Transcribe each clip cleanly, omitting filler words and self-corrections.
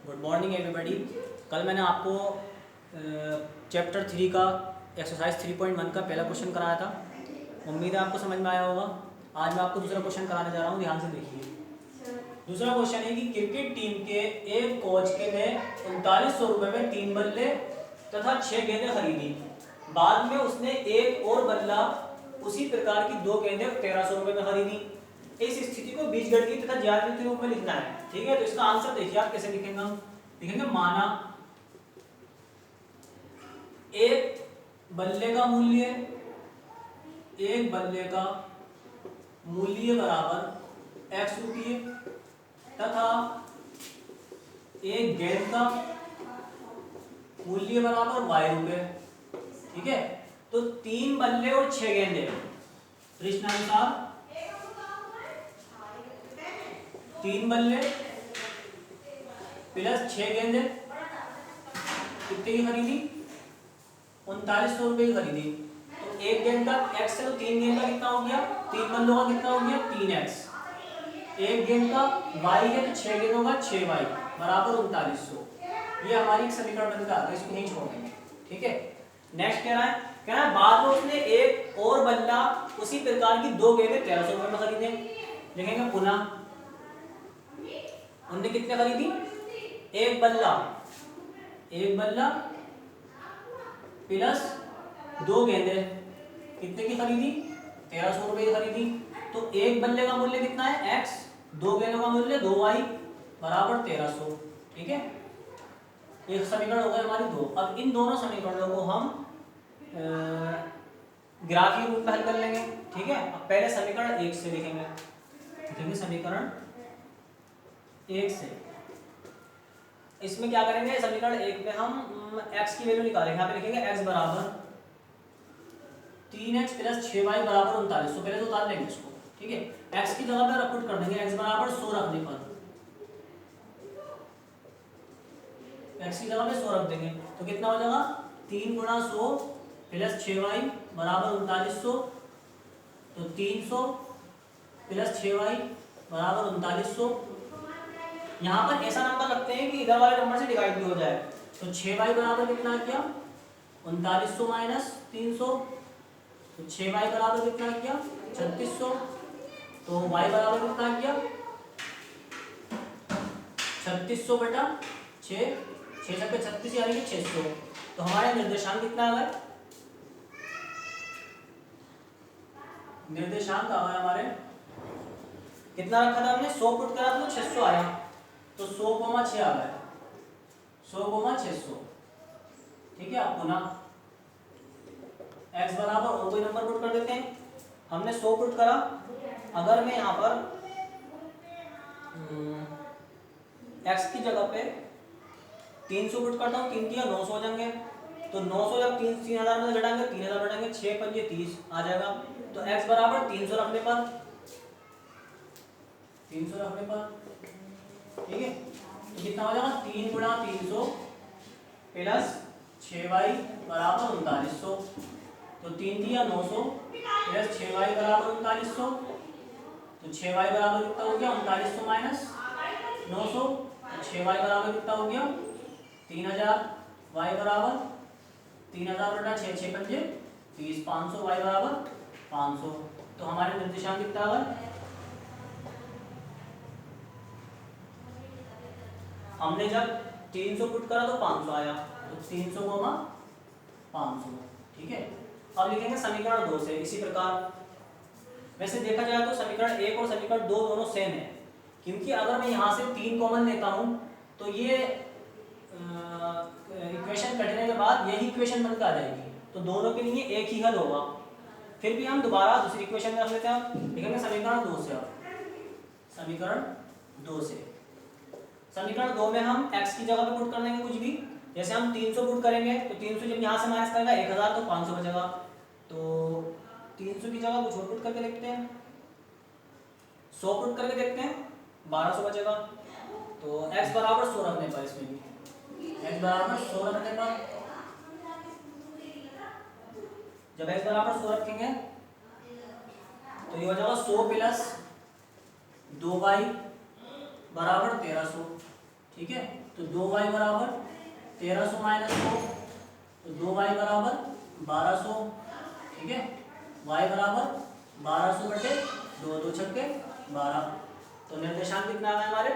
Good morning everybody. कल मैंने आपको चैप्टर 3 का एक्सरसाइज 3.1 का पहला क्वेश्चन कराया था। उम्मीद है आपको समझ में आया होगा। आज मैं आपको दूसरा क्वेश्चन कराने जा रहा हूँ, ध्यान से देखिए। दूसरा क्वेश्चन है कि क्रिकेट टीम के एक कोच के ने 3900 रुपये में 3 बल्ले तथा 6 गेंदें खरीदी। बाद में उसने एक और बल्ला उसी प्रकार की 2 गेंदें 1300 रुपये में खरीदी। इस स्थिति को बीजगणितीय तथा ज्यामितीय के रूप में लिखना है। ठीक है, तो इसका आंसर देखिए आप कैसे लिखेंगे। हम लिखेंगे माना एक बल्ले का मूल्य बराबर x रुपये तथा एक गेंद का मूल्य बराबर y रुपये। ठीक है, तो 3 बल्ले और 6 गेंदे प्रश्नानुसार 3 बल्ले प्लस 6 गेंदे कितने की खरीदी? 3900 रुपये की खरीदी। तो एक गेंद का x है तो 3 गेंद का कितना हो गया? 3 बल्लों का कितना हो गया? 3x। एक गेंद का y है तो 6 गेंदों का 6y बराबर 3900। ये हमारी एक समीकरण बनकर आ गई, इसको नहीं छोड़ेंगे। ठीक है, नेक्स्ट कह रहा है बाद में उसने एक और बल्ला उसी प्रकार की 2 गेंदें 1300 रुपये में खरीदे। लिखेंगे पुनः उनने कितने खरीदी? एक बल्ला प्लस 2 गेंदे कितने की खरीदी? 1300 रुपये की खरीदी। तो एक बल्ले का मूल्य कितना है? x, 2 गेंदों का मूल्य 2y बराबर 1300। ठीक है, एक समीकरण हो गया हमारी 2। अब इन दोनों समीकरणों को हम ग्राफीय रूप में हल कर लेंगे। ठीक है, अब पहले समीकरण 1 से लिखेंगे समीकरण 1 से। इसमें क्या करेंगे? समीकरण 1 में हम x की वैल्यू निकालेंगे। यहाँ पे लिखेंगे x बराबर 3x प्लस 6y बराबर 3900। पहले तो उतार लेंगे इसको। ठीक है, x की जगह पे पुट कर देंगे x बराबर 100 रखने पर, x की जगह पे 100 रख देंगे तो कितना हो जाएगा? 3 गुणा 100 प्लस 6y बराबर 3900। तो 300 प्लस 6y बराबर 3900। यहाँ पर ऐसा नंबर रखते हैं कि इधर वाले नंबर से डिवाइड भी हो जाए। तो 6y बराबर कितना किया? 3900 माइनस 300। तो 6y बराबर कितना किया? 3600। तो y बराबर कितना किया? 3600 बटा 6, 6 छक्के 36 यानी कि 600। तो हमारे निर्देशांक कितना आ गए? निर्देशांक आ गए हमारे, कितना रखा था हमने? 100 पुट करा तो 600 आया। तो 100,6 आ गया, 100,600। ठीक है, अब पुनः x बराबर और कोई नंबर पुट कर देते हैं। हमने 100 पुट करा। अगर मैं यहाँ पर x की जगह पे 300 पुट करता हूँ, 3 किया 900 हो जाएंगे। तो 900 जब 3000 में घटाएंगे 3000 घटाएंगे 6 पंजे 30 आ जाएगा। तो x बराबर 300 रखने पर ठीक है, तो कितना हो जाएगा? 3 गुणा 300 प्लस 6y बराबर 3900। तो 3 दिया 900 प्लस 6y बराबर 3900। तो 6y बराबर कितना हो गया? 3900 माइनस 900। तो 6y बराबर कितना हो गया? 3000। y बराबर 3000 बटा 6, 6 पंजे 30, 500। y बराबर 500। तो हमारे निर्देशांक कितना आ गया? हमने जब 300 पुट करा तो 500 आया। तो 300, 500। ठीक है, अब लिखेंगे समीकरण 2 से इसी प्रकार। वैसे देखा जाए तो समीकरण 1 और समीकरण 2 दोनों सेम है, क्योंकि अगर मैं यहाँ से 3 कॉमन लेता हूँ तो ये इक्वेशन कटने के बाद यही इक्वेशन बनकर आ जाएगी। तो दोनों के लिए एक ही हल होगा। फिर भी हम दोबारा दूसरी इक्वेशन में रख लेते हैं। लिखेंगे समीकरण 2 से। अब समीकरण 2 से, समीकरण 2 में हम x की जगह पे पुट कर देंगे कुछ भी। जैसे हम 300 पुट करेंगे तो 300 जब यहाँ से माइनस करेगा 1000 तो 500 बचेगा। तो 300 की जगह कुछ और पुट करके देखते हैं, 100 पुट करके देखते हैं 1200 बचेगा। तो x बराबर 100 रखने पर, इसमें भी x बराबर 100 रखने पर, जब x बराबर 100 रखेंगे तो ये हो जाएगा 100 प्लस 2y बराबर 1300। ठीक है, तो 2y बराबर 1300 माइनस 2, तो 2y बराबर 1200, ठीक है। y बराबर 1200 बटे 2, 2 छक्के 12। तो निर्देशांक कितना आ गया हमारे,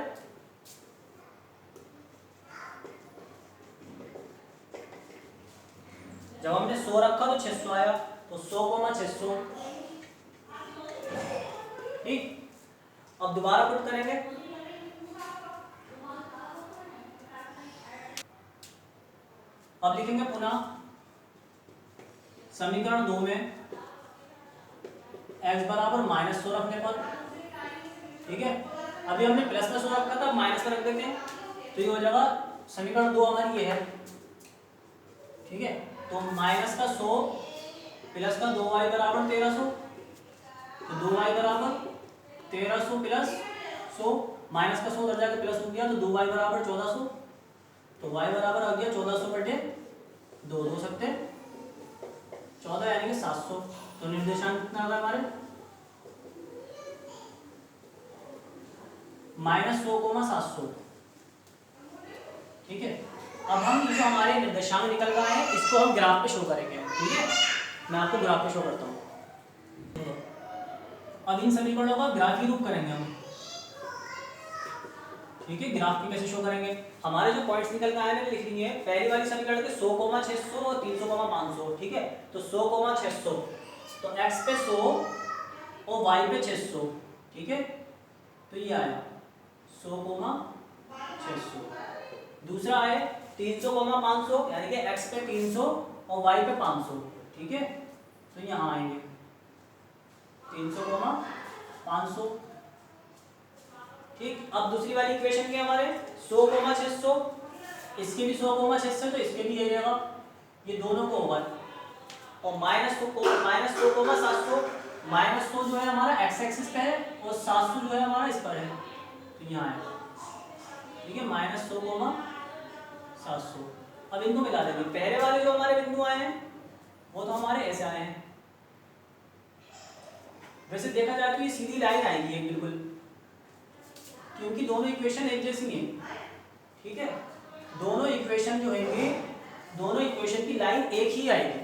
जब हमने 100 रखा तो 600 आया, तो 100,600, ठीक। अब दोबारा पुट करेंगे, अब लिखेंगे पुनः समीकरण 2 में x बराबर -100 रखने पर, ठीक है। अभी हमने प्लस में 100 रखा था, माइनस में रख देते हैं, तो ये हो जाएगा समीकरण 2 हमारी ये है, ठीक है। तो माइनस का 100 प्लस का 2y बराबर 1300, तो 2y बराबर 1300 प्लस 100, माइनस का 100 उधर जाकर प्लस हो गया, तो 2y बराबर 1400, तो y बराबर आ गया 1400 बटे 2, 2 सकते 14 यानी कि 700। तो निर्देशांक कितना आ गया हमारे, -100,700, ठीक है। अब हम जो हमारे निर्देशांक निकल रहा है इसको हम ग्राफ पे शो करेंगे, ठीक है। मैं आपको ग्राफ पे शो करता हूँ। अब इन समीकरणों का ग्राफीय रूप करेंगे हम, ठीक है। ग्राफ पे कैसे शो करेंगे, हमारे जो पॉइंट्स निकल के आए हैं लिख लेंगे। पहली वाली समीकरण के 100,600 और 300,500, ठीक है। तो 100,600, तो x पे 100 और y पे 600, ठीक है। तो ये आया 100,600। दूसरा है 300,500 यानी कि x पे 300 और y पे 500, ठीक है। तो यहाँ आएंगे 300,500, ठीक। अब दूसरी वाली इक्वेशन क्या है हमारे 100,600, इसके भी 100,600, तो इसके भी यही रहेगा, ये दोनों को होगा। और -100,700, -100 जो है हमारा x एक्सिस पे है और 700 जो है हमारा इस पर है, तो यहाँ है, ठीक है। -100,700। अब इनको मिला देंगे। पहले वाले जो हमारे बिंदु आए हैं वो तो हमारे ऐसे आए हैं, वैसे देखा जाए तो ये सीधी लाइन आएगी एक बिल्कुल, क्योंकि दोनों इक्वेशन एक जैसी हैं, ठीक है। दोनों इक्वेशन जो होंगे, दोनों इक्वेशन की लाइन एक ही आएगी,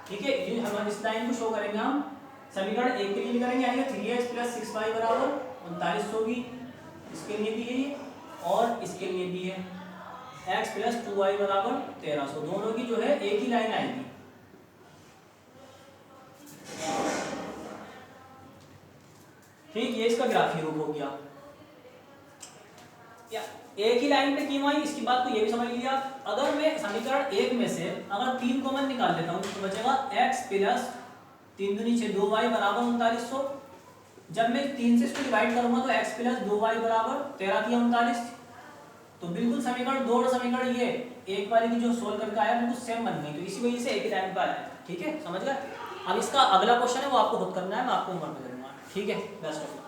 ठीक है। ये हम इस लाइन को शो करेंगे, हम समीकरण 1 के लिए करेंगे, यानी 3x + 6y बराबर 3900 भी, इसके लिए भी है ये और इसके लिए भी है, x + 2y बराबर 1300, दोनों की जो है एक ही लाइन आएगी, ठीक। ये इसका ग्राफीय रूप हो गया। या एक ही लाइन पे क्यों आई, इसकी बात को ये भी समझ लिया। अगर मैं समीकरण 1 में से अगर 3 कॉमन निकाल लेता हूँ तो बचेगा x + 3 दूनी 6 2y बराबर 3900। जब मैं 3 से इसको डिवाइड करूंगा तो x + 2y बराबर 13 की 39। तो बिल्कुल समीकरण 2 और समीकरण ये एक वाले की जो सोल्व करके आया बिल्कुल सेम बन गई, तो इसी वजह से एक ही लाइन पर आया, ठीक है। समझ गए। अब इसका अगला क्वेश्चन है वो आपको खुद करना है, मैं आपको होमवर्क में दूंगा, ठीक है। Best of luck.